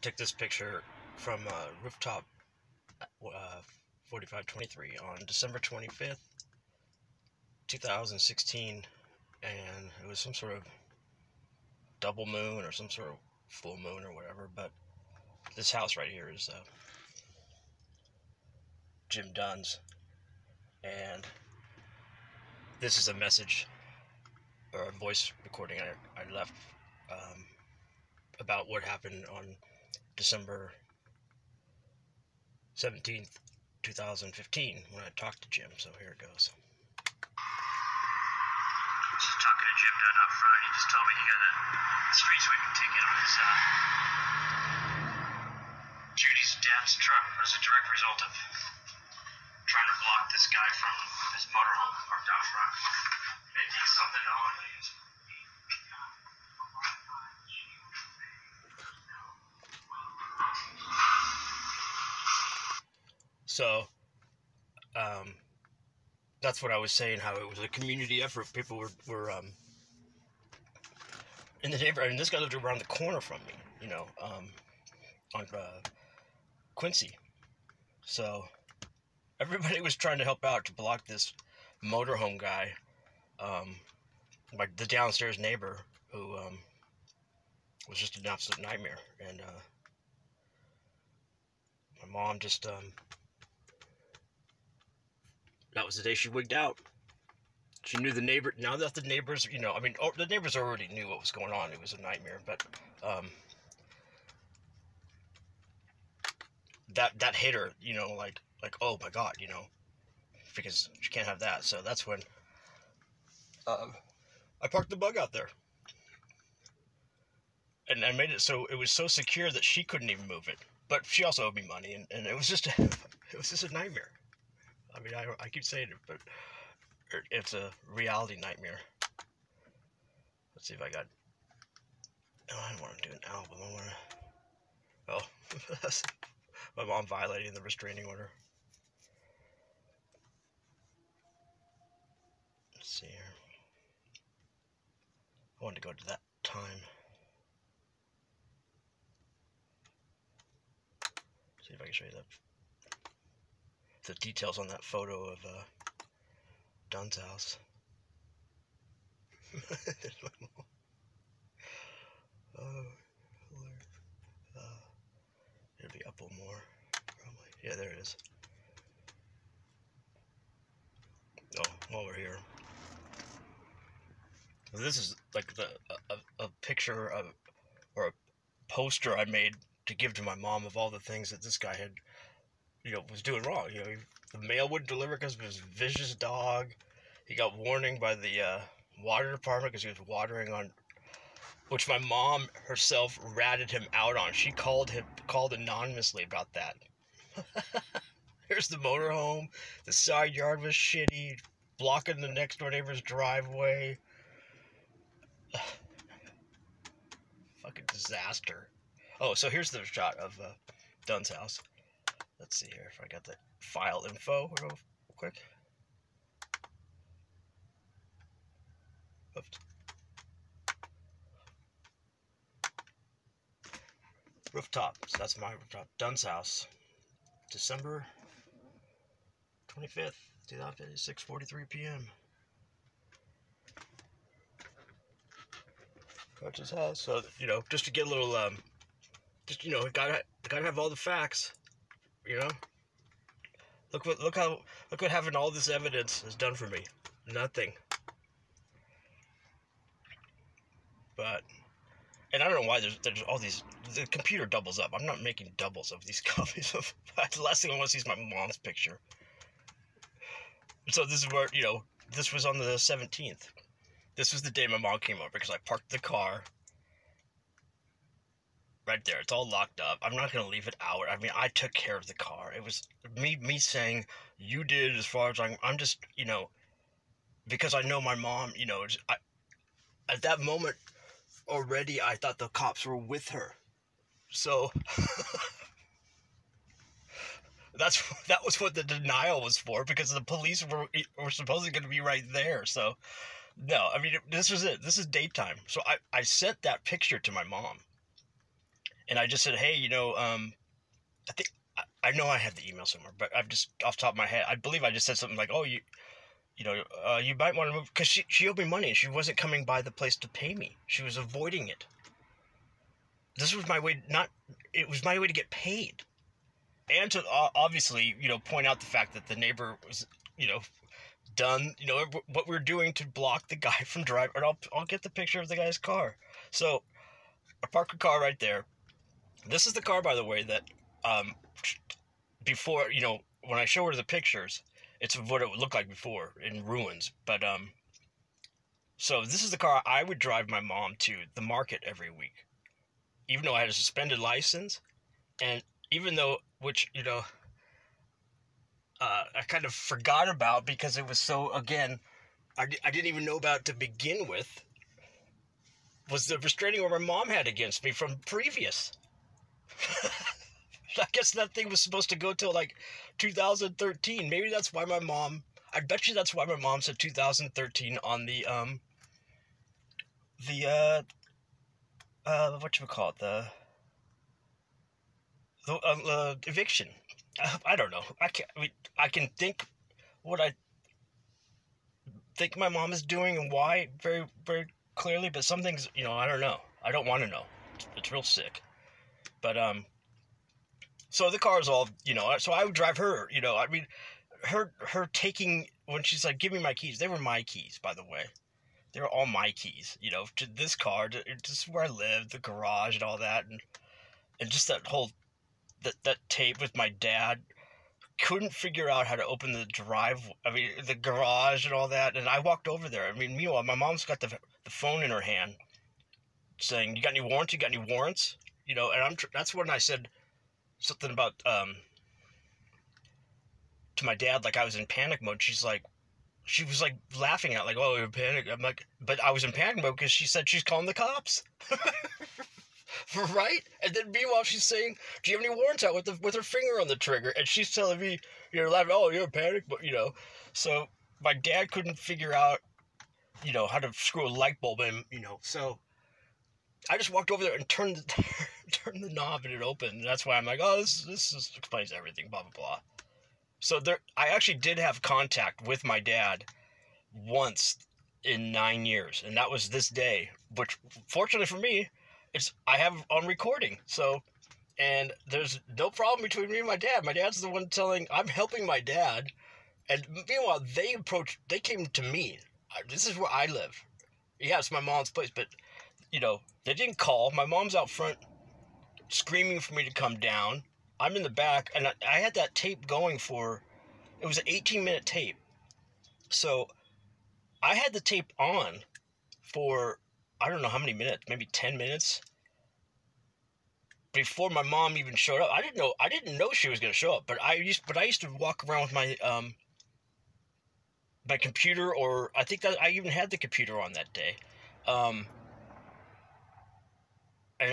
took this picture from rooftop 4523 on December 25th, 2016, and it was some sort of double moon or some sort of full moon or whatever, but this house right here is Jim Dunn's, and this is a message or a voice recording I left about what happened on December 17th, 2015 when I talked to Jim. So here it goes. Just talking to Jim Dunn up front. He just told me he got a street sweeping ticket on his Judy's dad's truck as a direct result of trying to block this guy from his motorhome parked out front. They did something on it. So, that's what I was saying, how it was a community effort. People were in the neighborhood, and this guy lived around the corner from me, you know, on Quincy. So, everybody was trying to help out to block this motorhome guy, like the downstairs neighbor, who was just an absolute nightmare. And my mom just... that was the day she wigged out. She knew the neighbor. Now that the neighbors, you know, I mean, the neighbors already knew what was going on. It was a nightmare, but that hit her, you know, like, oh my God, you know, because she can't have that. So that's when I parked the bug out there, and I made it so it was so secure that she couldn't even move it. But she also owed me money, and it was just a nightmare. I mean, I keep saying it, but it's a reality nightmare. Let's see if I got... No, I don't want to do an album. I want to... Oh, my mom violating the restraining order. Let's see here. I wanted to go to that time. See if I can show you that. The details on that photo of Dunn's house. There's my mom. Oh, it'll be up a little more, probably. Yeah, there it is. Oh, while we're here, this is like a picture of, or a poster I made to give to my mom of all the things that this guy had, you know, was doing wrong. You know, the mail wouldn't deliver because of his vicious dog. He got warning by the water department because he was watering on, which my mom herself ratted him out on. She called anonymously about that. Here's the motorhome. The side yard was shitty, blocking the next door neighbor's driveway. Fucking disaster. Oh, so here's the shot of Dunn's house. Let's see here if I got the file info real quick. Oops. Rooftop. So that's my rooftop. Dunn's house. December 25th, 2015, 6:43 p.m. That's his house. So, you know, just to get a little, just, you know, gotta have all the facts. You know, look what having all this evidence has done for me. Nothing. But, and I don't know why there's all these. The computer doubles up. I'm not making doubles of these copies of. The last thing I want to see is my mom's picture. So this is where, you know, this was on the 17th. This was the day my mom came over because I parked the car. Right there, it's all locked up. I'm not gonna leave it out. I mean, I took care of the car. It was me saying, you did as far as I'm just, you know, because I know my mom, you know, at that moment already I thought the cops were with her. So that was what the denial was for, because the police were supposedly going to be right there. So no, I mean, this was it. This is daytime. So I sent that picture to my mom. and I just said, hey, I think I know I have the email somewhere, but I've just off the top of my head, I believe I just said something like, oh, you might want to move, because she owed me money and she wasn't coming by the place to pay me. She was avoiding it. This was my way, it was my way to get paid. And to obviously, point out the fact that the neighbor was, done, what we're doing to block the guy from driving. And I'll get the picture of the guy's car. So I parked a car right there. This is the car, by the way, that before, when I show her the pictures, it's what it would look like before in ruins. But so this is the car I would drive my mom to the market every week, even though I had a suspended license, and even though, which I kind of forgot about because it was so, again, I didn't even know about to begin with, was the restraining order my mom had against me from previous. I guess that thing was supposed to go till like 2013. Maybe that's why my mom, I bet you that's why my mom said 2013 on the whatchamacallit, the eviction. I don't know. I can think what I think my mom is doing and why very, very clearly, but some things, I don't know. I don't want to know. It's real sick. But, so the car's all, so I would drive her, her taking, when she's like, give me my keys. They were my keys, by the way. They were all my keys, to this car, just where I lived, the garage and all that. And just that whole, that tape with my dad. Couldn't figure out how to open the the garage and all that. And I walked over there. Meanwhile, my mom's got the phone in her hand saying, you got any warrants? You got any warrants? And that's when I said something about, to my dad, like I was in panic mode. She was like laughing at, like, oh, you're in panic. I'm like, but I was in panic mode because she said she's calling the cops. Right? And then meanwhile she's saying, do you have any warrants out with her finger on the trigger? And she's telling me, you're laughing, oh, you're in panic, but so my dad couldn't figure out, how to screw a light bulb in, so I just walked over there and turned the knob and it opened. And that's why I'm like, oh, this explains everything, blah, blah, blah. So I actually did have contact with my dad once in 9 years, and that was this day, which fortunately for me, I have on recording. So, and there's no problem between me and my dad. My dad's the one I'm helping my dad. And meanwhile, they came to me. This is where I live. Yeah, it's my mom's place, but, they didn't call. My mom's out front screaming for me to come down. I'm in the back, and I had that tape going it was an 18-minute tape. So, I had the tape on for, I don't know how many minutes, maybe 10 minutes before my mom even showed up. I didn't know she was going to show up, but I used to walk around with my my computer, or I think that I even had the computer on that day. And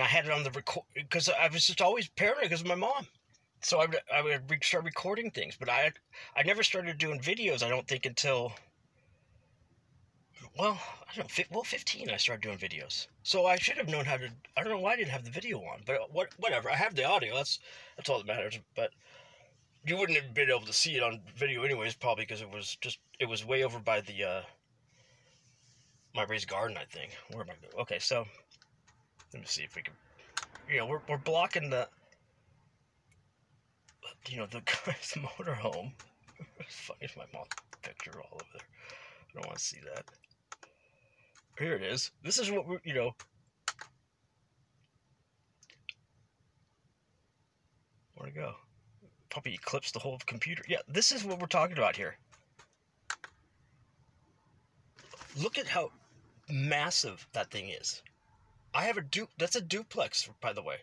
I had it on the record because I was just always paranoid because of my mom. So I would start recording things, but I never started doing videos, I don't think, until, well, I don't know, 15 I started doing videos. So I should have known how to, I don't know why I didn't have the video on, but whatever, I have the audio, that's all that matters. But you wouldn't have been able to see it on video anyways, probably because it was way over by the, my raised garden, I think. Where am I going? Okay, so, let me see if we can, we're blocking the guy's motorhome. It's funny, it's my mom's picture all over there. I don't want to see that. Here it is. This is what we're, where'd it go? Probably eclipsed the whole computer. Yeah, this is what we're talking about here. Look at how massive that thing is. I have that's a duplex, by the way.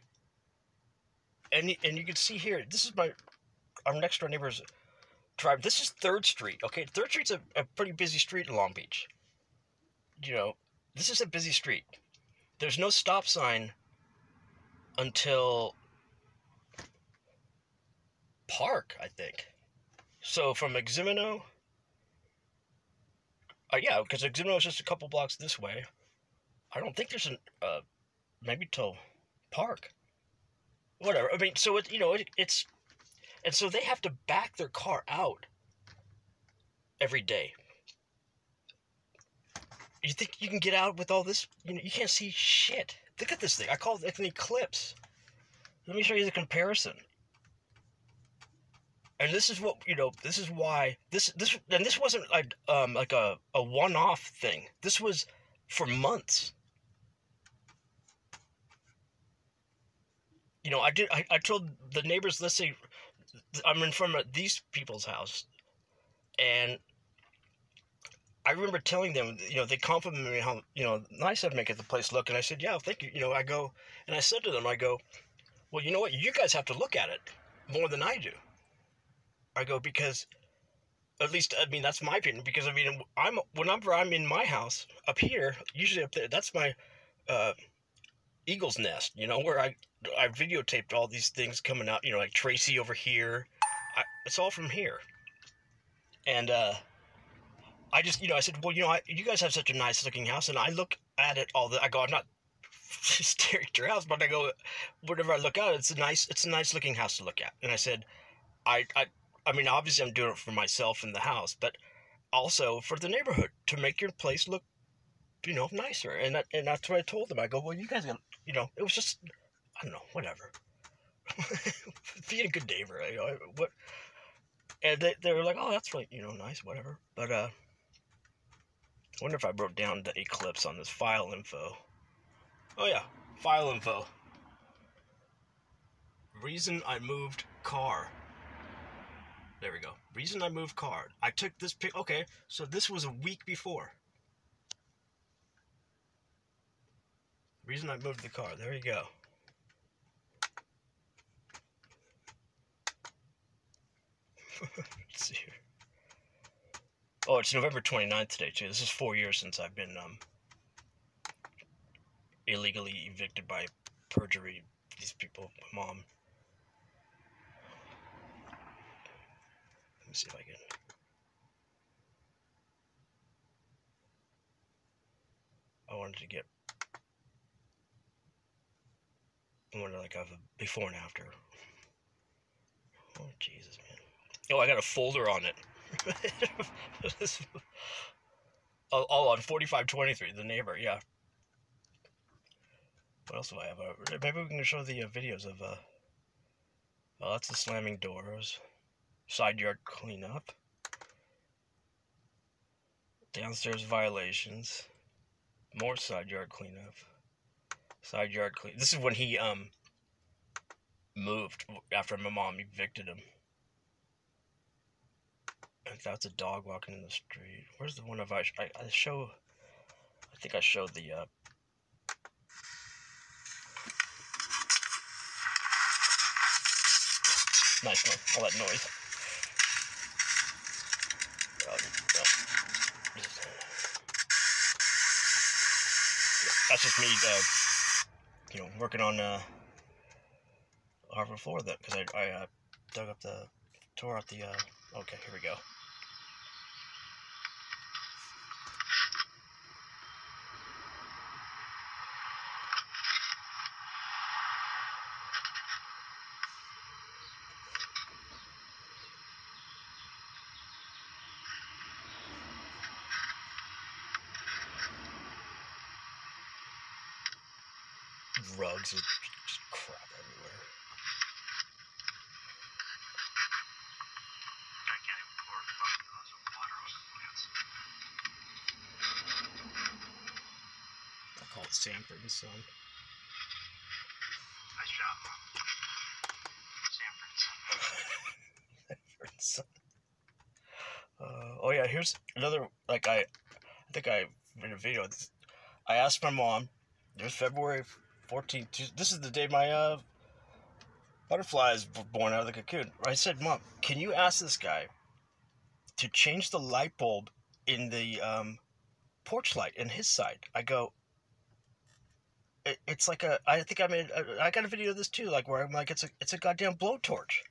And you can see here, this is our next door neighbor's drive. This is 3rd Street, okay? 3rd Street's a pretty busy street in Long Beach. This is a busy street. There's no stop sign until Park, I think. So from Eximino, yeah, because Eximino is just a couple blocks this way. I don't think there's maybe till Park. whatever. I mean, so it's and so they have to back their car out every day. You think you can get out with all this? You can't see shit. Look at this thing. I call it an eclipse. Let me show you the comparison. And this is what this is why this wasn't like a one-off thing. This was for months. I told the neighbors, let's say I'm in front of these people's house, and I remember telling them, they complimented me how, nice I'd make it the place look. And I said, yeah, thank you. I go, and I said to them, I go, well, you know what? You guys have to look at it more than I do. I go, because, at least, I mean, that's my opinion. Because, I mean, whenever I'm in my house, up here, usually up there, that's my eagle's nest, where I videotaped all these things coming out, like Tracy over here. It's all from here. And, I just, I said, well, you guys have such a nice looking house, and I look at it I go, I'm not staring at your house, but I go, whenever I look out, it's a nice looking house to look at. And I said, I mean, obviously I'm doing it for myself in the house, but also for the neighborhood, to make your place look, nicer. And that's what I told them. I go, well, you guys, it was just, I don't know, whatever. Being a good neighbor, what? And they were like, oh, that's really, nice, whatever. But, I wonder if I wrote down the eclipse on this file info. Oh yeah, file info. Reason I moved car. There we go. Reason I moved car. I took this pic. Okay, so this was a week before. Reason I moved the car. There you go. Let's see here. Oh, it's November 29th today, too. This is 4 years since I've been illegally evicted by Perjury. These people, my mom. Let me see if I can. I wanted to have a before and after. Oh, Jesus, man. Oh, I got a folder on it. On 4523, the neighbor, yeah. What else do I have? Maybe we can show the videos of, oh, that's the slamming doors. Side yard cleanup. Downstairs violations. More side yard cleanup. Side yard clean. This is when he, moved after my mom evicted him. If that's a dog walking in the street. Where's the one I show? I think I showed the, nice one. All that noise. That's just me, working on, hardwood floor, because I tore out the, okay, here we go. Rugs and just crap everywhere. I can't even pour fucking glass of water on the plants. I call it Sanford and Son. Nice job, Mom. Sanford and Son. Oh yeah, here's another, like, I think I made a video. I asked my mom, it was February 14th, this is the day my butterflies were born out of the cocoon. I said, Mom, can you ask this guy to change the light bulb in the porch light in his side? I go, it's like I think I got a video of this too, like where I'm like, it's a goddamn blowtorch.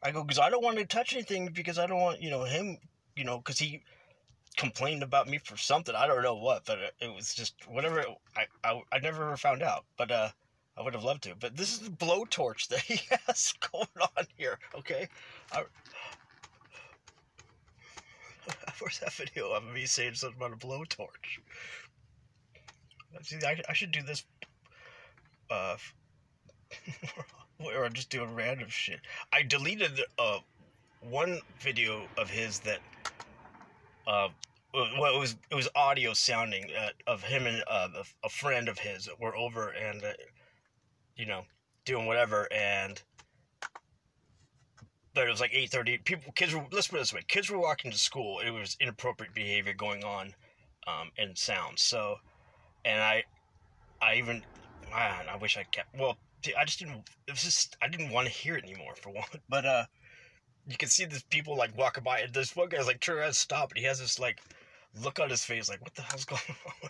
I go, because I don't want to touch anything, because I don't want, him, because he complained about me for something. I don't know what, but it was just whatever. I never found out. But I would have loved to, but this is the blowtorch that he has going on here, okay? Where's that video of me saying something about a blowtorch? See, I should do this, where I'm just doing random shit. I deleted, one video of his that, well, it was audio sounding, of him and, a friend of his were over and, you know, doing whatever, but it was like 8:30. Let's put it this way, kids were walking to school. It was inappropriate behavior going on, in sound. So, and I wish I kept, well, I just didn't, I didn't want to hear it anymore, for one. But, you can see these people, like, walking by, and this one guy's like, turn around, stop, and he has this, like, look on his face, like, what the hell's going on?